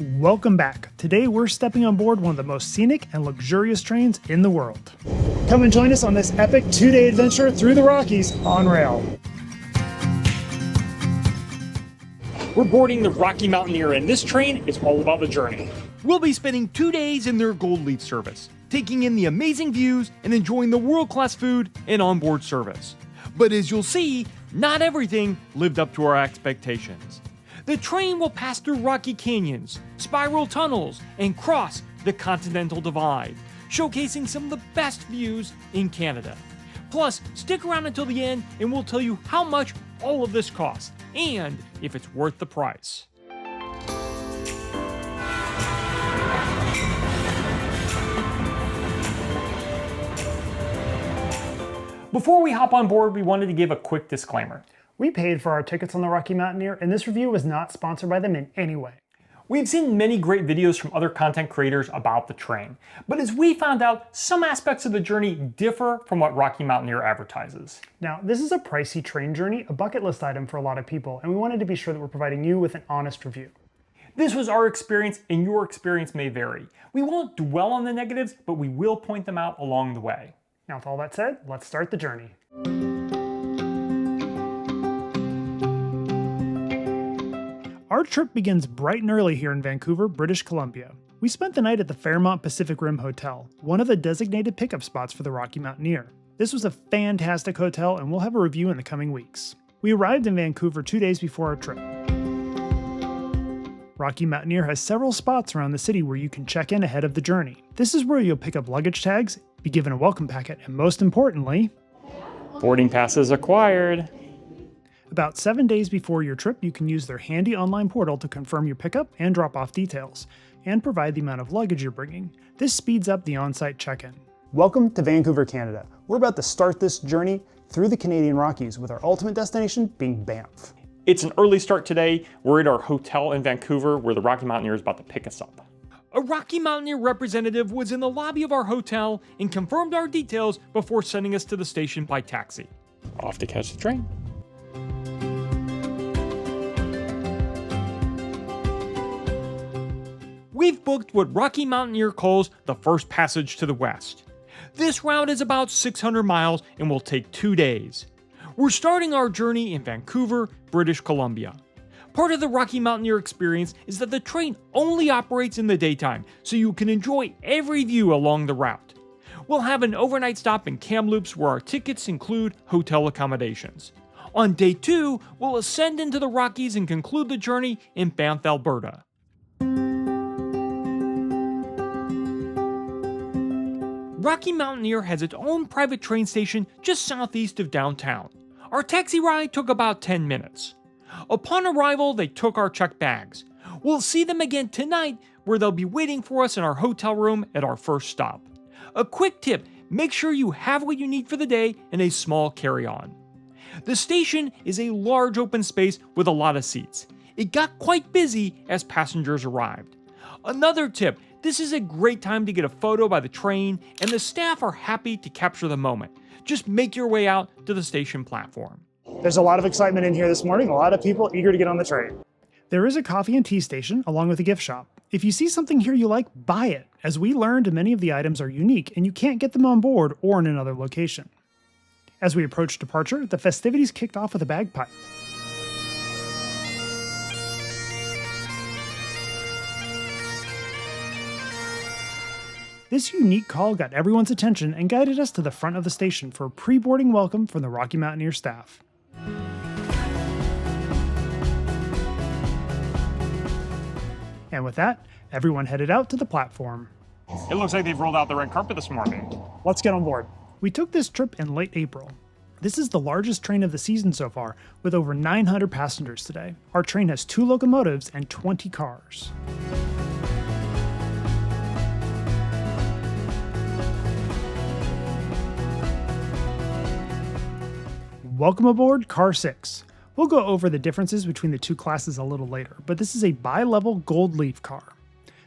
Welcome back. Today we're stepping on board one of the most scenic and luxurious trains in the world. Come and join us on this epic 2-day adventure through the Rockies on rail. We're boarding the Rocky Mountaineer, and this train is all about the journey. We'll be spending 2 days in their Gold Leaf service, taking in the amazing views and enjoying the world-class food and onboard service. But as you'll see, not everything lived up to our expectations. The train will pass through rocky canyons, spiral tunnels, and cross the Continental Divide, showcasing some of the best views in Canada. Plus, stick around until the end and we'll tell you how much all of this costs and if it's worth the price. Before we hop on board, we wanted to give a quick disclaimer. We paid for our tickets on the Rocky Mountaineer, and this review was not sponsored by them in any way. We've seen many great videos from other content creators about the train, but as we found out, some aspects of the journey differ from what Rocky Mountaineer advertises. Now, this is a pricey train journey, a bucket list item for a lot of people, and we wanted to be sure that we're providing you with an honest review. This was our experience, and your experience may vary. We won't dwell on the negatives, but we will point them out along the way. Now, with all that said, let's start the journey. Our trip begins bright and early here in Vancouver, British Columbia. We spent the night at the Fairmont Pacific Rim Hotel, one of the designated pickup spots for the Rocky Mountaineer. This was a fantastic hotel, and we'll have a review in the coming weeks. We arrived in Vancouver 2 days before our trip. Rocky Mountaineer has several spots around the city where you can check in ahead of the journey. This is where you'll pick up luggage tags, be given a welcome packet, and most importantly, boarding passes acquired. About 7 days before your trip, you can use their handy online portal to confirm your pickup and drop-off details, and provide the amount of luggage you're bringing. This speeds up the on-site check-in. Welcome to Vancouver, Canada. We're about to start this journey through the Canadian Rockies, with our ultimate destination being Banff. It's an early start today. We're at our hotel in Vancouver where the Rocky Mountaineer is about to pick us up. A Rocky Mountaineer representative was in the lobby of our hotel and confirmed our details before sending us to the station by taxi. Off to catch the train. We've booked what Rocky Mountaineer calls the first passage to the west. This route is about 600 miles and will take 2 days. We're starting our journey in Vancouver, British Columbia. Part of the Rocky Mountaineer experience is that the train only operates in the daytime, so you can enjoy every view along the route. We'll have an overnight stop in Kamloops where our tickets include hotel accommodations. On day 2, we'll ascend into the Rockies and conclude the journey in Banff, Alberta. Rocky Mountaineer has its own private train station just southeast of downtown. Our taxi ride took about 10 minutes. Upon arrival, they took our checked bags. We'll see them again tonight, where they'll be waiting for us in our hotel room at our first stop. A quick tip, make sure you have what you need for the day and a small carry-on. The station is a large open space with a lot of seats. It got quite busy as passengers arrived. Another tip, this is a great time to get a photo by the train, and the staff are happy to capture the moment. Just make your way out to the station platform. There's a lot of excitement in here this morning, a lot of people eager to get on the train. There is a coffee and tea station along with a gift shop. If you see something here you like, buy it. As we learned, many of the items are unique and you can't get them on board or in another location. As we approach departure, the festivities kicked off with a bagpipe. This unique call got everyone's attention and guided us to the front of the station for a pre-boarding welcome from the Rocky Mountaineer staff. And with that, everyone headed out to the platform. It looks like they've rolled out the red carpet this morning. Let's get on board. We took this trip in late April. This is the largest train of the season so far, with over 900 passengers today. Our train has 2 locomotives and 20 cars. Welcome aboard Car 6. We'll go over the differences between the two classes a little later, but this is a bi-level Gold Leaf car.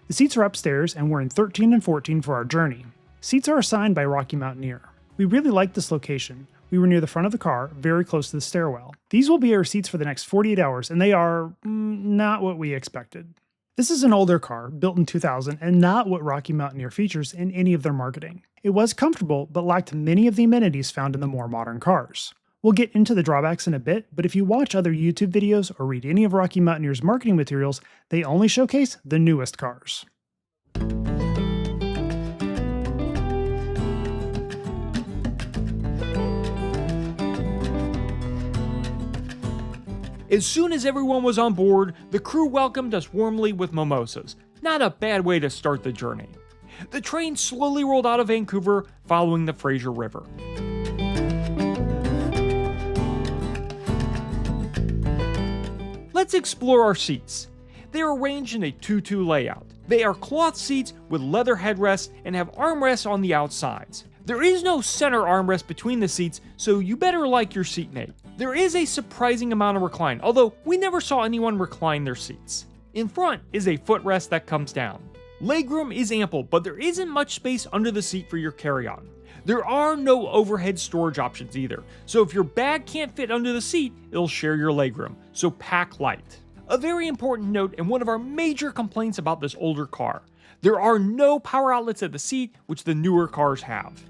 The seats are upstairs and we're in 13 and 14 for our journey. Seats are assigned by Rocky Mountaineer. We really like this location. We were near the front of the car, very close to the stairwell. These will be our seats for the next 48 hours, and they are not what we expected. This is an older car, built in 2000, and not what Rocky Mountaineer features in any of their marketing. It was comfortable, but lacked many of the amenities found in the more modern cars. We'll get into the drawbacks in a bit, but if you watch other YouTube videos or read any of Rocky Mountaineer's marketing materials, they only showcase the newest cars. As soon as everyone was on board, the crew welcomed us warmly with mimosas. Not a bad way to start the journey. The train slowly rolled out of Vancouver, following the Fraser River. Let's explore our seats. They are arranged in a 2-2 layout. They are cloth seats with leather headrests and have armrests on the outsides. There is no center armrest between the seats, so you better like your seatmate. There is a surprising amount of recline, although we never saw anyone recline their seats. In front is a footrest that comes down. Legroom is ample, but there isn't much space under the seat for your carry-on. There are no overhead storage options either, so if your bag can't fit under the seat, it'll share your legroom, so pack light. A very important note and one of our major complaints about this older car. There are no power outlets at the seat, which the newer cars have.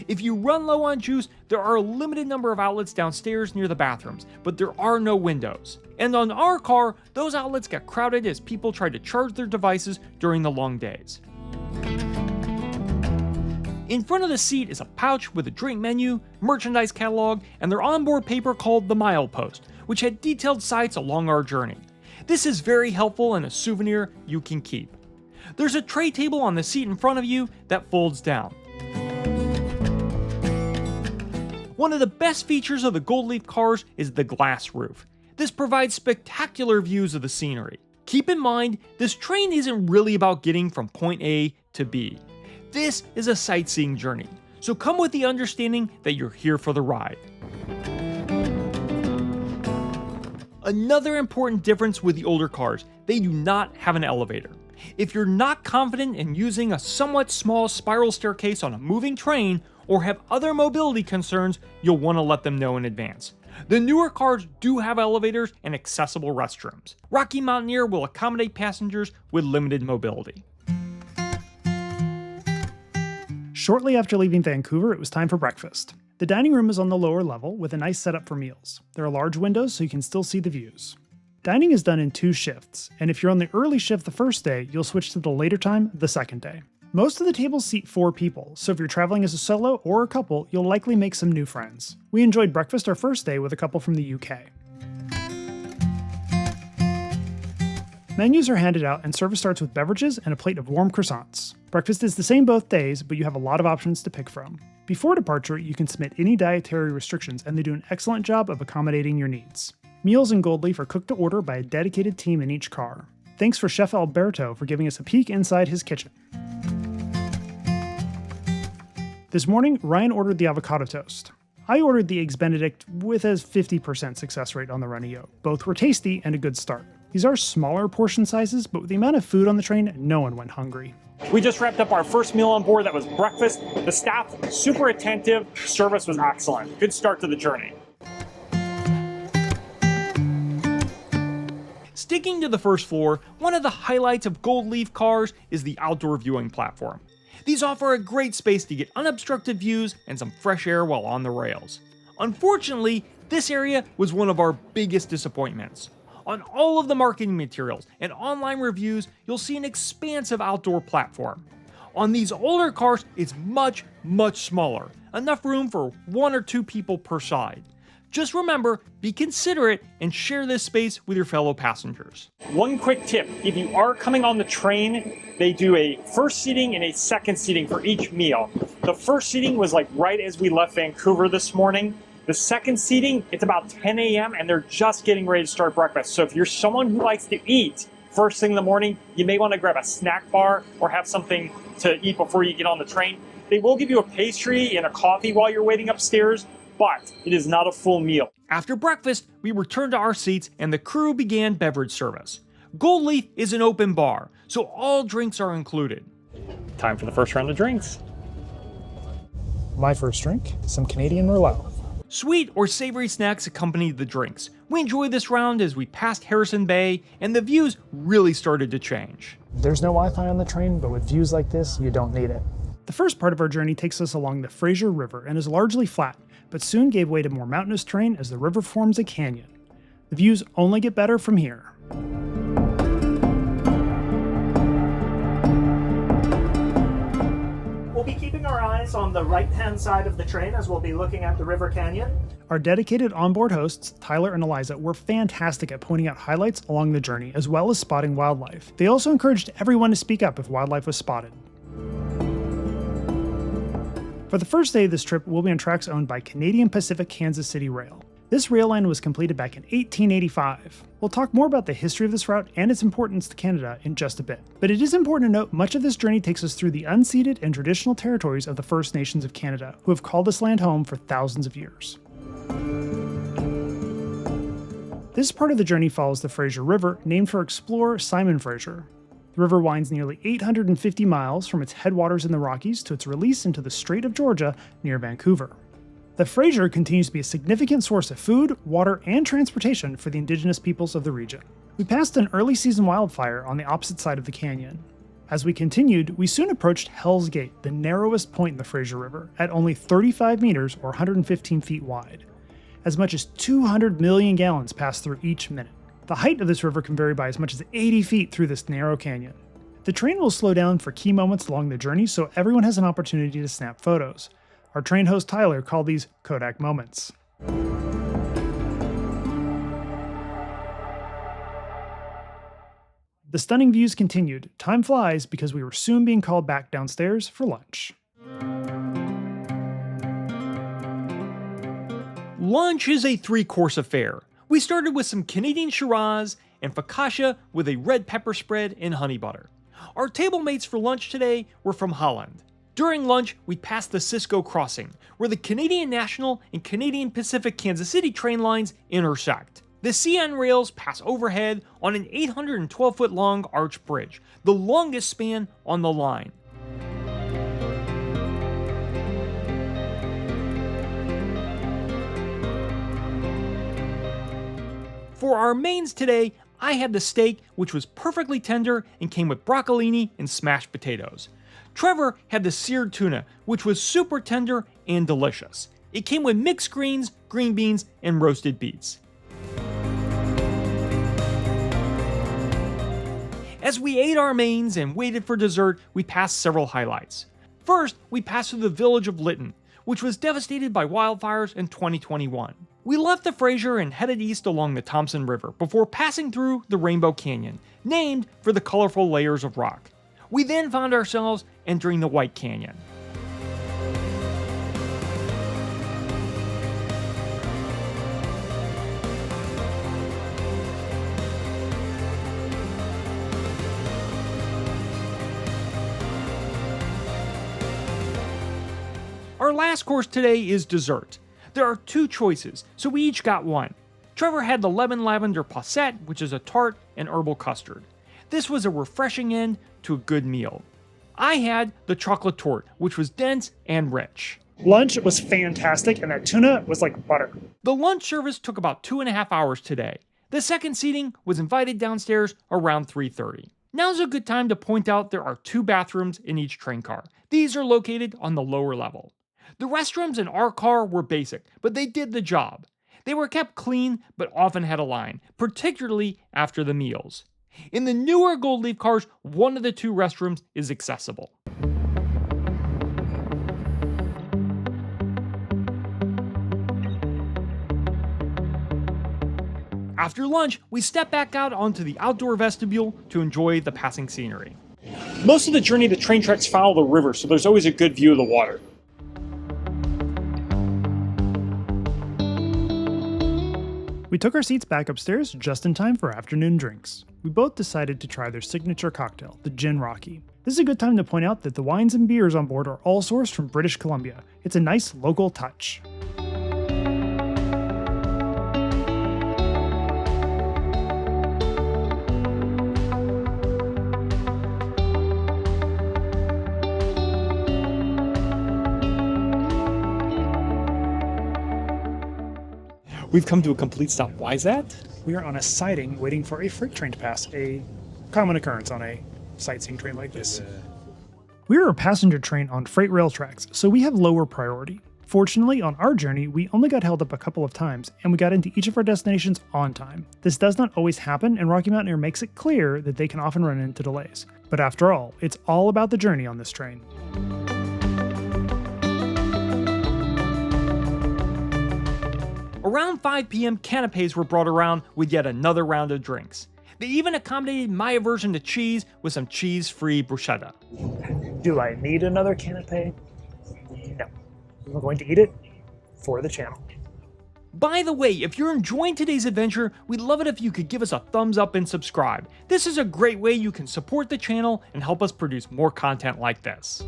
If you run low on juice, there are a limited number of outlets downstairs near the bathrooms, but there are no windows. And on our car, those outlets got crowded as people tried to charge their devices during the long days. In front of the seat is a pouch with a drink menu, merchandise catalog, and their onboard paper called the Milepost, which had detailed sites along our journey. This is very helpful and a souvenir you can keep. There's a tray table on the seat in front of you that folds down. One of the best features of the Gold Leaf cars is the glass roof. This provides spectacular views of the scenery. Keep in mind, this train isn't really about getting from point A to B. This is a sightseeing journey, so come with the understanding that you're here for the ride. Another important difference with the older cars, they do not have an elevator. If you're not confident in using a somewhat small spiral staircase on a moving train, or have other mobility concerns, you'll want to let them know in advance. The newer cars do have elevators and accessible restrooms. Rocky Mountaineer will accommodate passengers with limited mobility. Shortly after leaving Vancouver, it was time for breakfast. The dining room is on the lower level with a nice setup for meals. There are large windows so you can still see the views. Dining is done in 2 shifts, and if you're on the early shift the first day, you'll switch to the later time the second day. Most of the tables seat 4 people, so if you're traveling as a solo or a couple, you'll likely make some new friends. We enjoyed breakfast our first day with a couple from the UK. Menus are handed out and service starts with beverages and a plate of warm croissants. Breakfast is the same both days, but you have a lot of options to pick from. Before departure, you can submit any dietary restrictions and they do an excellent job of accommodating your needs. Meals in Gold Leaf are cooked to order by a dedicated team in each car. Thanks for Chef Alberto for giving us a peek inside his kitchen. This morning, Ryan ordered the avocado toast. I ordered the Eggs Benedict with a 50% success rate on the runny yolk. Both were tasty and a good start. These are smaller portion sizes, but with the amount of food on the train, no one went hungry. We just wrapped up our first meal on board. That was breakfast. The staff, super attentive. Service was excellent. Good start to the journey. Sticking to the first floor, one of the highlights of Gold Leaf cars is the outdoor viewing platform. These offer a great space to get unobstructed views and some fresh air while on the rails. Unfortunately, this area was one of our biggest disappointments. On all of the marketing materials and online reviews, you'll see an expansive outdoor platform. On these older cars, it's much smaller, enough room for 1 or 2 people per side. Just remember, be considerate and share this space with your fellow passengers. One quick tip, if you are coming on the train, they do a first seating and a second seating for each meal. The first seating was like right as we left Vancouver this morning. The second seating, it's about 10 a.m. and they're just getting ready to start breakfast. So if you're someone who likes to eat first thing in the morning, you may want to grab a snack bar or have something to eat before you get on the train. They will give you a pastry and a coffee while you're waiting upstairs, but it is not a full meal. After breakfast, we returned to our seats and the crew began beverage service. Gold Leaf is an open bar, so all drinks are included. Time for the first round of drinks. My first drink, some Canadian Merlot. Sweet or savory snacks accompanied the drinks. We enjoyed this round as we passed Harrison Bay, and the views really started to change. There's no Wi-Fi on the train, but with views like this, you don't need it. The first part of our journey takes us along the Fraser River and is largely flat, but soon gave way to more mountainous terrain as the river forms a canyon. The views only get better from here. We'll be keeping our eyes on the right-hand side of the train as we'll be looking at the River Canyon. Our dedicated onboard hosts, Tyler and Eliza, were fantastic at pointing out highlights along the journey as well as spotting wildlife. They also encouraged everyone to speak up if wildlife was spotted. For the first day of this trip, we'll be on tracks owned by Canadian Pacific Kansas City Rail. This rail line was completed back in 1885. We'll talk more about the history of this route and its importance to Canada in just a bit. But it is important to note much of this journey takes us through the unceded and traditional territories of the First Nations of Canada, who have called this land home for thousands of years. This part of the journey follows the Fraser River, named for explorer Simon Fraser. The river winds nearly 850 miles from its headwaters in the Rockies to its release into the Strait of Georgia near Vancouver. The Fraser continues to be a significant source of food, water, and transportation for the indigenous peoples of the region. We passed an early season wildfire on the opposite side of the canyon. As we continued, we soon approached Hell's Gate, the narrowest point in the Fraser River, at only 35 meters or 115 feet wide. As much as 200 million gallons pass through each minute. The height of this river can vary by as much as 80 feet through this narrow canyon. The train will slow down for key moments along the journey so everyone has an opportunity to snap photos. Our train host Tyler called these Kodak moments. The stunning views continued. Time flies because we were soon being called back downstairs for lunch. Lunch is a 3-course affair. We started with some Canadian Shiraz and focaccia with a red pepper spread and honey butter. Our table mates for lunch today were from Holland. During lunch, we passed the Cisco Crossing, where the Canadian National and Canadian Pacific Kansas City train lines intersect. The CN rails pass overhead on an 812-foot-long arch bridge, the longest span on the line. For our mains today, I had the steak, which was perfectly tender and came with broccolini and smashed potatoes. Trevor had the seared tuna, which was super tender and delicious. It came with mixed greens, green beans, and roasted beets. As we ate our mains and waited for dessert, we passed several highlights. First, we passed through the village of Lytton, which was devastated by wildfires in 2021. We left the Fraser and headed east along the Thompson River before passing through the Rainbow Canyon, named for the colorful layers of rock. We then found ourselves entering the White Canyon. Our last course today is dessert. There are 2 choices, so we each got one. Trevor had the lemon lavender posset, which is a tart and herbal custard. This was a refreshing end to a good meal. I had the chocolate torte, which was dense and rich. Lunch was fantastic, and that tuna was like butter. The lunch service took about 2.5 hours today. The second seating was invited downstairs around 3:30. Now's a good time to point out there are 2 bathrooms in each train car. These are located on the lower level. The restrooms in our car were basic, but they did the job. They were kept clean, but often had a line, particularly after the meals. In the newer Gold Leaf cars, one of the 2 restrooms is accessible. After lunch, we stepped back out onto the outdoor vestibule to enjoy the passing scenery. Most of the journey, the train tracks follow the river, so there's always a good view of the water. We took our seats back upstairs just in time for afternoon drinks. We both decided to try their signature cocktail, the Gin Rocky. This is a good time to point out that the wines and beers on board are all sourced from British Columbia. It's a nice local touch. We've come to a complete stop. Why is that? We are on a siding waiting for a freight train to pass, a common occurrence on a sightseeing train like this. We are a passenger train on freight rail tracks, so we have lower priority. Fortunately, on our journey, we only got held up a couple of times, and we got into each of our destinations on time. This does not always happen, and Rocky Mountaineer makes it clear that they can often run into delays. But after all, it's all about the journey on this train. Around 5 p.m., canapes were brought around with yet another round of drinks. They even accommodated my aversion to cheese with some cheese-free bruschetta. Do I need another canapé? No. I'm going to eat it for the channel. By the way, if you're enjoying today's adventure, we'd love it if you could give us a thumbs up and subscribe. This is a great way you can support the channel and help us produce more content like this.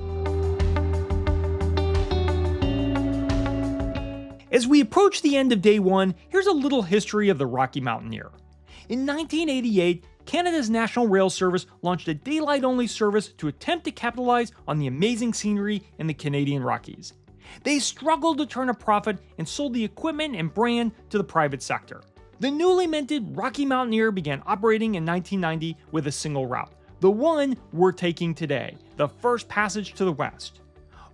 As we approach the end of day one, here's a little history of the Rocky Mountaineer. In 1988, Canada's National Rail Service launched a daylight-only service to attempt to capitalize on the amazing scenery in the Canadian Rockies. They struggled to turn a profit and sold the equipment and brand to the private sector. The newly minted Rocky Mountaineer began operating in 1990 with a single route, the one we're taking today, the first passage to the west.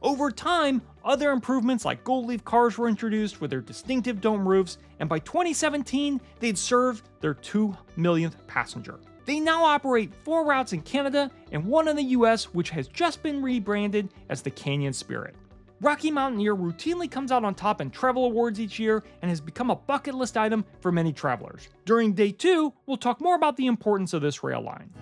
Over time, other improvements like Gold Leaf cars were introduced with their distinctive dome roofs, and by 2017, they'd served their 2 millionth passenger. They now operate 4 routes in Canada and 1 in the US, which has just been rebranded as the Canyon Spirit. Rocky Mountaineer routinely comes out on top in travel awards each year and has become a bucket list item for many travelers. During day 2, we'll talk more about the importance of this rail line.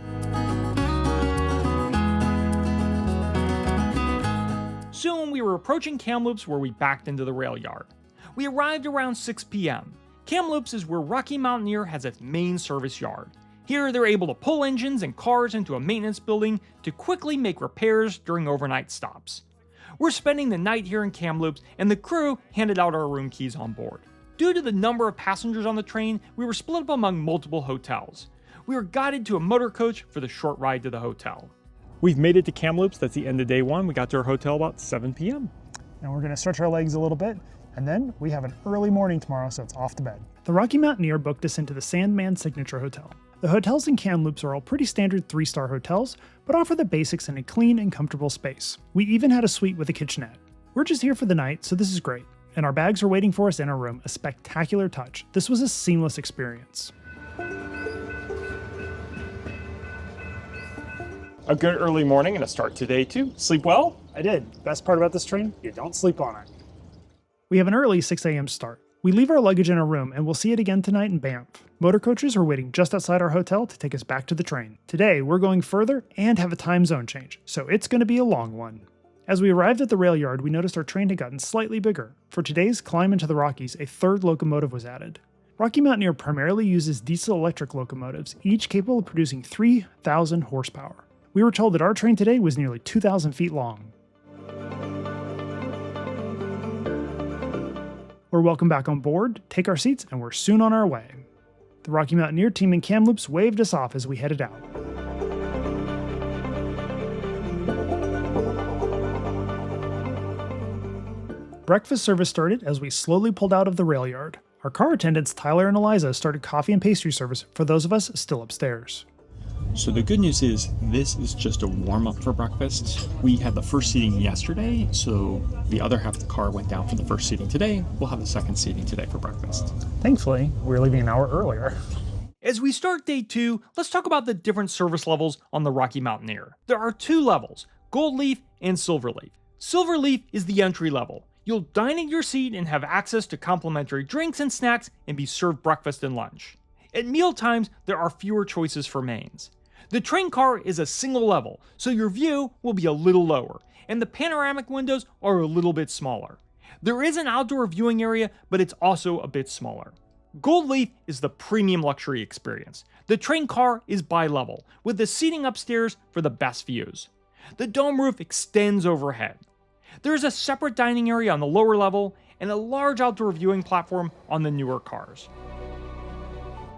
Soon, we were approaching Kamloops, where we backed into the rail yard. We arrived around 6 p.m. Kamloops is where Rocky Mountaineer has its main service yard. Here, they're able to pull engines and cars into a maintenance building to quickly make repairs during overnight stops. We're spending the night here in Kamloops, and the crew handed out our room keys on board. Due to the number of passengers on the train, we were split up among multiple hotels. We were guided to a motor coach for the short ride to the hotel. We've made it to Kamloops. That's the end of day one. We got to our hotel about 7 p.m. And we're going to stretch our legs a little bit, and then we have an early morning tomorrow, so it's off to bed. The Rocky Mountaineer booked us into the Sandman Signature Hotel. The hotels in Kamloops are all pretty standard 3-star hotels, but offer the basics in a clean and comfortable space. We even had a suite with a kitchenette. We're just here for the night, so this is great. And our bags are waiting for us in our room, a spectacular touch. This was a seamless experience. A good early morning and a start to day 2. Sleep well? I did. Best part about this train, you don't sleep on it. We have an early 6 a.m. start. We leave our luggage in our room and we'll see it again tonight in Banff. Motor coaches are waiting just outside our hotel to take us back to the train. Today, we're going further and have a time zone change, so it's going to be a long one. As we arrived at the rail yard, we noticed our train had gotten slightly bigger. For today's climb into the Rockies, a 3rd locomotive was added. Rocky Mountaineer primarily uses diesel-electric locomotives, each capable of producing 3,000 horsepower. We were told that our train today was nearly 2,000 feet long. We're welcome back on board, take our seats, and we're soon on our way. The Rocky Mountaineer team in Kamloops waved us off as we headed out. Breakfast service started as we slowly pulled out of the rail yard. Our car attendants, Tyler and Eliza, started coffee and pastry service for those of us still upstairs. So the good news is this is just a warm-up for breakfast. We had the first seating yesterday, so the other half of the car went down for the first seating today. We'll have the second seating today for breakfast. Thankfully, we're leaving an hour earlier. As we start day 2, let's talk about the different service levels on the Rocky Mountaineer. There are 2 levels, Gold Leaf and Silver Leaf. Silver Leaf is the entry level. You'll dine in your seat and have access to complimentary drinks and snacks and be served breakfast and lunch. At meal times, there are fewer choices for mains. The train car is a single level, so your view will be a little lower, and the panoramic windows are a little bit smaller. There is an outdoor viewing area, but it's also a bit smaller. Gold Leaf is the premium luxury experience. The train car is bi-level, with the seating upstairs for the best views. The dome roof extends overhead. There is a separate dining area on the lower level, and a large outdoor viewing platform on the newer cars.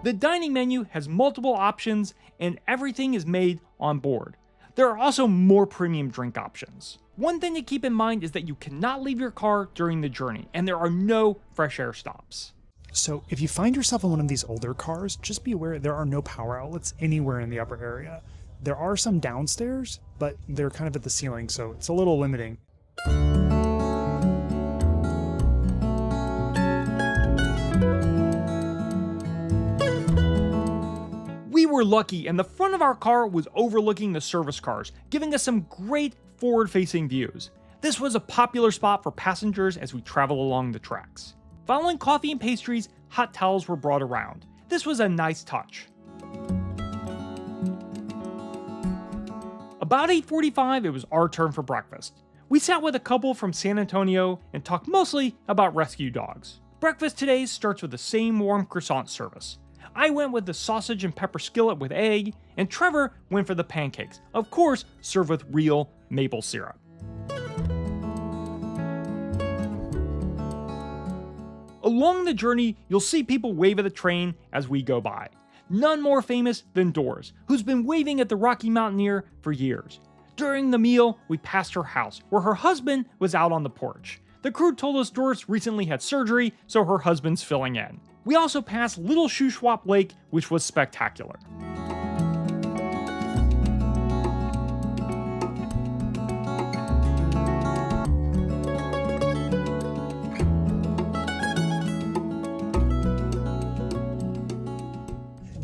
The dining menu has multiple options and everything is made on board. There are also more premium drink options. One thing to keep in mind is that you cannot leave your car during the journey and there are no fresh air stops. So if you find yourself in one of these older cars, just be aware there are no power outlets anywhere in the upper area. There are some downstairs, but they're kind of at the ceiling, so it's a little limiting. We were lucky, and the front of our car was overlooking the service cars, giving us some great forward-facing views. This was a popular spot for passengers as we travel along the tracks. Following coffee and pastries, hot towels were brought around. This was a nice touch. About 8:45, it was our turn for breakfast. We sat with a couple from San Antonio and talked mostly about rescue dogs. Breakfast today starts with the same warm croissant service. I went with the sausage and pepper skillet with egg, and Trevor went for the pancakes, of course served with real maple syrup. Along the journey, you'll see people wave at the train as we go by. None more famous than Doris, who's been waving at the Rocky Mountaineer for years. During the meal, we passed her house, where her husband was out on the porch. The crew told us Doris recently had surgery, so her husband's filling in. We also passed Little Shuswap Lake, which was spectacular.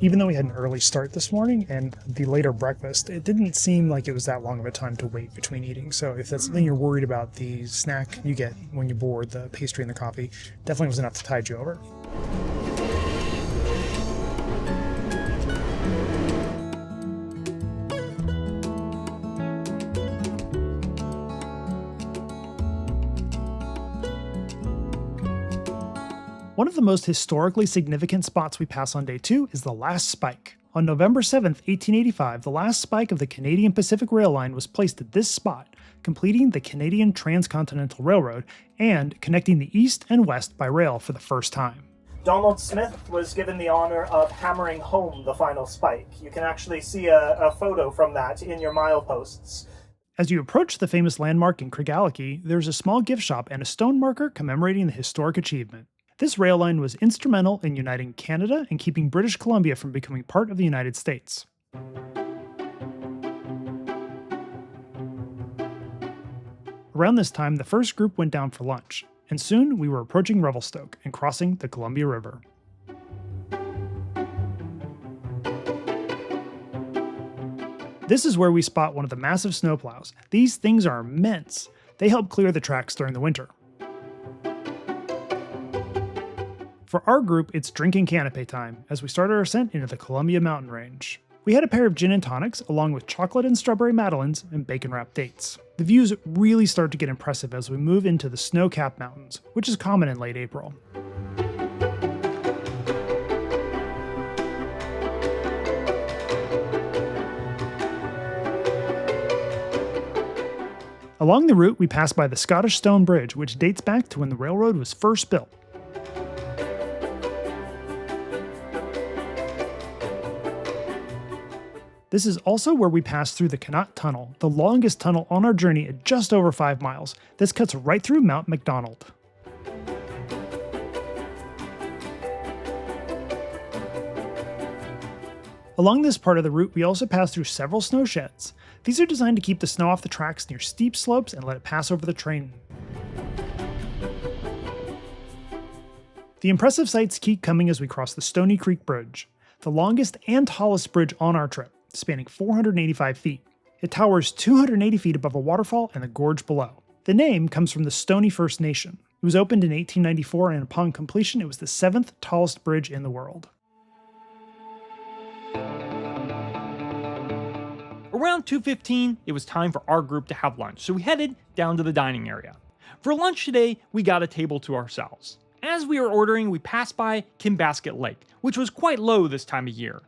Even though we had an early start this morning and the later breakfast, it didn't seem like it was that long of a time to wait between eating. So if that's something you're worried about, the snack you get when you board, the pastry and the coffee, definitely was enough to tide you over. One of the most historically significant spots we pass on day 2 is the last spike. On November 7th, 1885, the last spike of the Canadian Pacific Rail Line was placed at this spot, completing the Canadian Transcontinental Railroad and connecting the east and west by rail for the first time. Donald Smith was given the honor of hammering home the final spike. You can actually see a photo from that in your mileposts. As you approach the famous landmark in Craigellachie, there's a small gift shop and a stone marker commemorating the historic achievement. This rail line was instrumental in uniting Canada and keeping British Columbia from becoming part of the United States. Around this time, the first group went down for lunch, and soon we were approaching Revelstoke and crossing the Columbia River. This is where we spot one of the massive snowplows. These things are immense. They help clear the tracks during the winter. For our group, it's drinking canapé time as we start our ascent into the Columbia Mountain Range. We had a pair of gin and tonics along with chocolate and strawberry madeleines and bacon-wrapped dates. The views really start to get impressive as we move into the snow-capped mountains, which is common in late April. Along the route, we pass by the Scottish Stone Bridge, which dates back to when the railroad was first built. This is also where we pass through the Connaught Tunnel, the longest tunnel on our journey at just over 5 miles. This cuts right through Mount Macdonald. Along this part of the route, we also pass through several snow sheds. These are designed to keep the snow off the tracks near steep slopes and let it pass over the train. The impressive sights keep coming as we cross the Stoney Creek Bridge, the longest and tallest bridge on our trip, spanning 485 feet. It towers 280 feet above a waterfall and the gorge below. The name comes from the Stoney First Nation. It was opened in 1894, and upon completion, it was the 7th tallest bridge in the world. Around 2:15, it was time for our group to have lunch, so we headed down to the dining area. For lunch today, we got a table to ourselves. As we were ordering, we passed by Kinbasket Lake, which was quite low this time of year.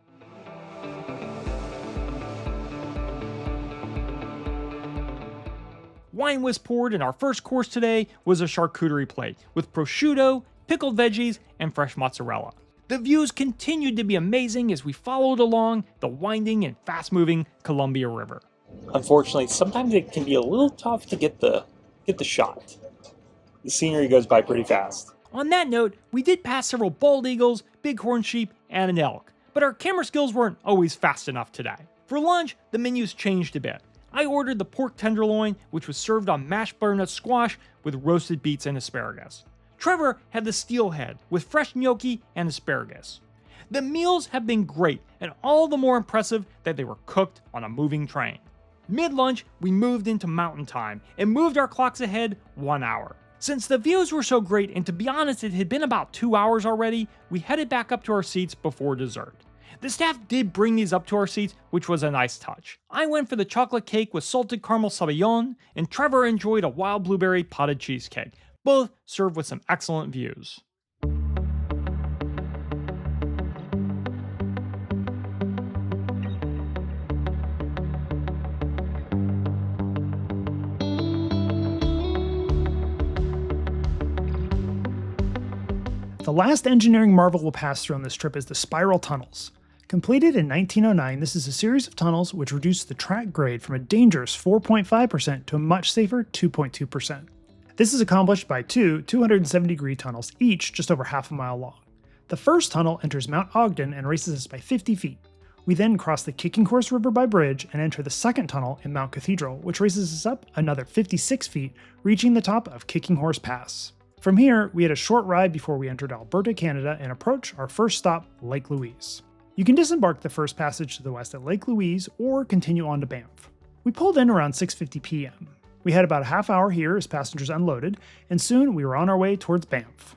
Wine was poured, and our first course today was a charcuterie plate with prosciutto, pickled veggies, and fresh mozzarella. The views continued to be amazing as we followed along the winding and fast-moving Columbia River. Unfortunately, sometimes it can be a little tough to get the shot. The scenery goes by pretty fast. On that note, we did pass several bald eagles, bighorn sheep, and an elk, but our camera skills weren't always fast enough today. For lunch, the menus changed a bit. I ordered the pork tenderloin, which was served on mashed butternut squash with roasted beets and asparagus. Trevor had the steelhead with fresh gnocchi and asparagus. The meals have been great, and all the more impressive that they were cooked on a moving train. Mid-lunch, we moved into mountain time and moved our clocks ahead 1 hour. Since the views were so great, and to be honest it had been about 2 hours already, we headed back up to our seats before dessert. The staff did bring these up to our seats, which was a nice touch. I went for the chocolate cake with salted caramel sabayon, and Trevor enjoyed a wild blueberry potted cheesecake, both served with some excellent views. The last engineering marvel we'll pass through on this trip is the spiral tunnels. Completed in 1909, this is a series of tunnels which reduce the track grade from a dangerous 4.5% to a much safer 2.2%. This is accomplished by two 270-degree tunnels, each just over half a mile long. The first tunnel enters Mount Ogden and races us by 50 feet. We then cross the Kicking Horse River by bridge and enter the second tunnel in Mount Cathedral, which races us up another 56 feet, reaching the top of Kicking Horse Pass. From here, we had a short ride before we entered Alberta, Canada, and approach our first stop, Lake Louise. You can disembark the first passage to the west at Lake Louise or continue on to Banff. We pulled in around 6:50 p.m. We had about a half hour here as passengers unloaded, and soon we were on our way towards Banff.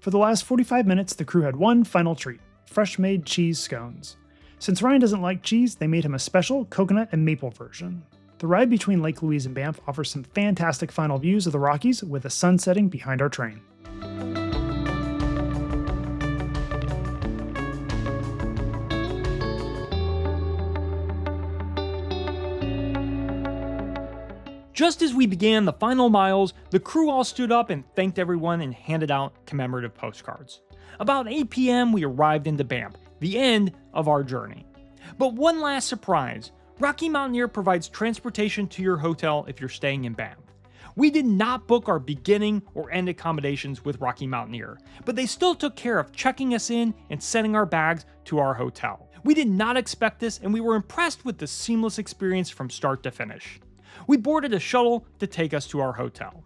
For the last 45 minutes, the crew had one final treat, fresh-made cheese scones. Since Ryan doesn't like cheese, they made him a special coconut and maple version. The ride between Lake Louise and Banff offers some fantastic final views of the Rockies with the sun setting behind our train. Just as we began the final miles, the crew all stood up and thanked everyone and handed out commemorative postcards. About 8 p.m. we arrived into Banff, the end of our journey. But one last surprise. Rocky Mountaineer provides transportation to your hotel if you're staying in Banff. We did not book our beginning or end accommodations with Rocky Mountaineer, but they still took care of checking us in and sending our bags to our hotel. We did not expect this, and we were impressed with the seamless experience from start to finish. We boarded a shuttle to take us to our hotel.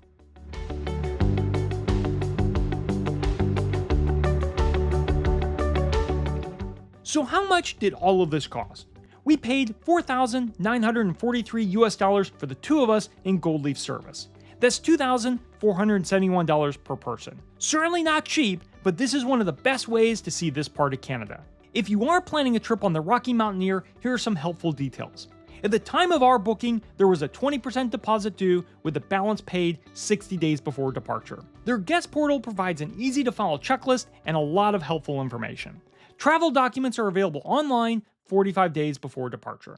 So how much did all of this cost? We paid $4,943 for the two of us in Gold Leaf service. That's $2,471 per person. Certainly not cheap, but this is one of the best ways to see this part of Canada. If you are planning a trip on the Rocky Mountaineer, here are some helpful details. At the time of our booking, there was a 20% deposit due, with the balance paid 60 days before departure. Their guest portal provides an easy-to-follow checklist and a lot of helpful information. Travel documents are available online 45 days before departure.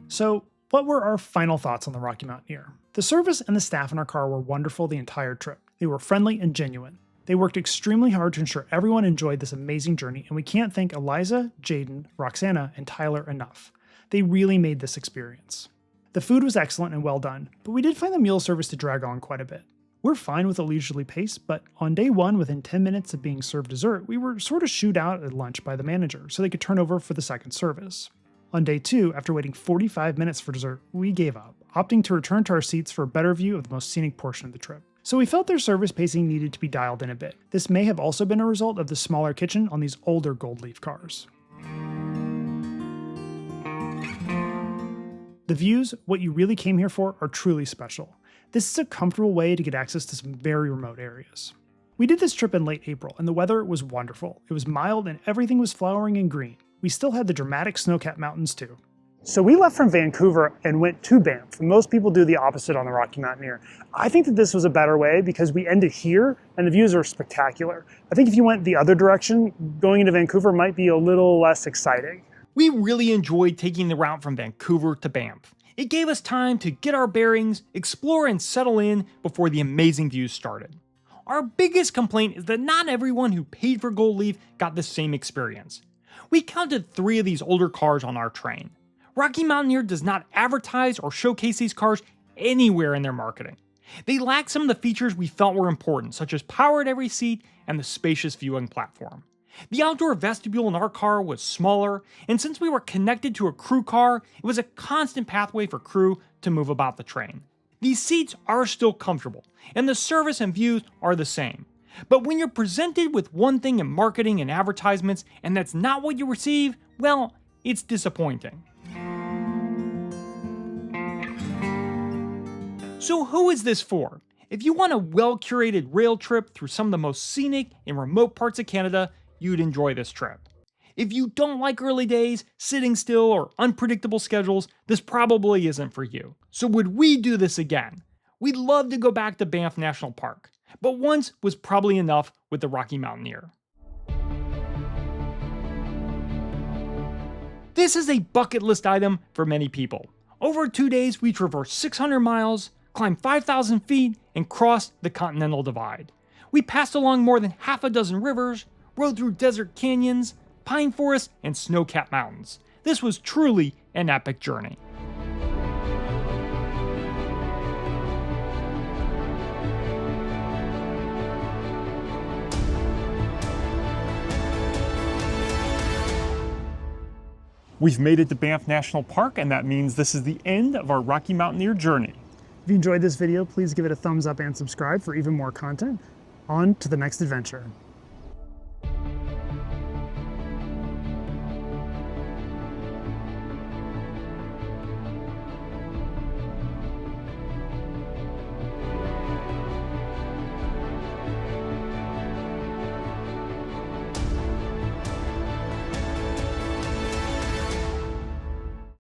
So, what were our final thoughts on the Rocky Mountaineer? The service and the staff in our car were wonderful the entire trip. They were friendly and genuine. They worked extremely hard to ensure everyone enjoyed this amazing journey, and we can't thank Eliza, Jaden, Roxana, and Tyler enough. They really made this experience. The food was excellent and well done, but we did find the meal service to drag on quite a bit. We're fine with a leisurely pace, but on day one, within 10 minutes of being served dessert, we were sort of shooed out at lunch by the manager so they could turn over for the second service. On day two, after waiting 45 minutes for dessert, we gave up, opting to return to our seats for a better view of the most scenic portion of the trip. So we felt their service pacing needed to be dialed in a bit. This may have also been a result of the smaller kitchen on these older Gold Leaf cars. The views, what you really came here for, are truly special. This is a comfortable way to get access to some very remote areas. We did this trip in late April, and the weather was wonderful. It was mild and everything was flowering and green. We still had the dramatic snow-capped mountains too. So we left from Vancouver and went to Banff. Most people do the opposite on the Rocky Mountaineer. I think that this was a better way because we ended here and the views are spectacular. I think if you went the other direction, going into Vancouver might be a little less exciting. We really enjoyed taking the route from Vancouver to Banff. It gave us time to get our bearings, explore and settle in before the amazing views started. Our biggest complaint is that not everyone who paid for Gold Leaf got the same experience. We counted 3 of these older cars on our train. Rocky Mountaineer does not advertise or showcase these cars anywhere in their marketing. They lack some of the features we felt were important, such as power at every seat and the spacious viewing platform. The outdoor vestibule in our car was smaller, and since we were connected to a crew car, it was a constant pathway for crew to move about the train. These seats are still comfortable, and the service and views are the same. But when you're presented with one thing in marketing and advertisements, and that's not what you receive, well, it's disappointing. So who is this for? If you want a well-curated rail trip through some of the most scenic and remote parts of Canada, you'd enjoy this trip. If you don't like early days, sitting still, or unpredictable schedules, this probably isn't for you. So would we do this again? We'd love to go back to Banff National Park, but once was probably enough with the Rocky Mountaineer. This is a bucket list item for many people. Over 2 days, we traversed 600 miles, climbed 5,000 feet, and crossed the Continental Divide. We passed along more than half a dozen rivers, rode through desert canyons, pine forests, and snow-capped mountains. This was truly an epic journey. We've made it to Banff National Park, and that means this is the end of our Rocky Mountaineer journey. If you enjoyed this video, please give it a thumbs up and subscribe for even more content. On to the next adventure.